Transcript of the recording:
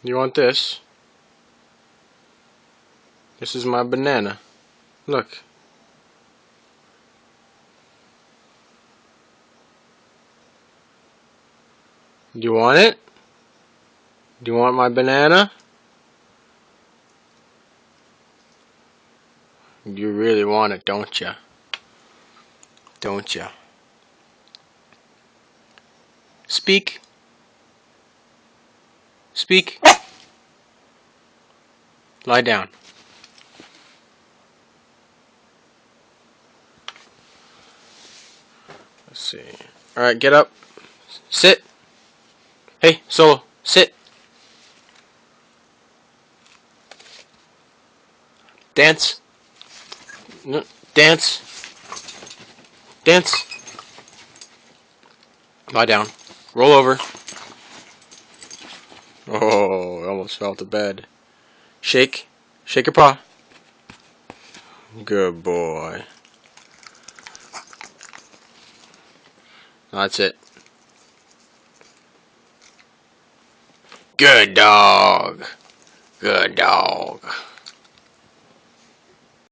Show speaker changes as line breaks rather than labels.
You want this? This is my banana. Look. Do you want it? Do you want my banana? You really want it, don't ya? Don't ya? Speak. Speak. Lie down. Let's see. Alright, get up. Sit. Hey, Solo, sit. Dance. No, dance. Dance. Lie down. Roll over. Oh, I almost fell to bed. Shake. Shake your paw. Good boy. That's it. Good dog. Good dog.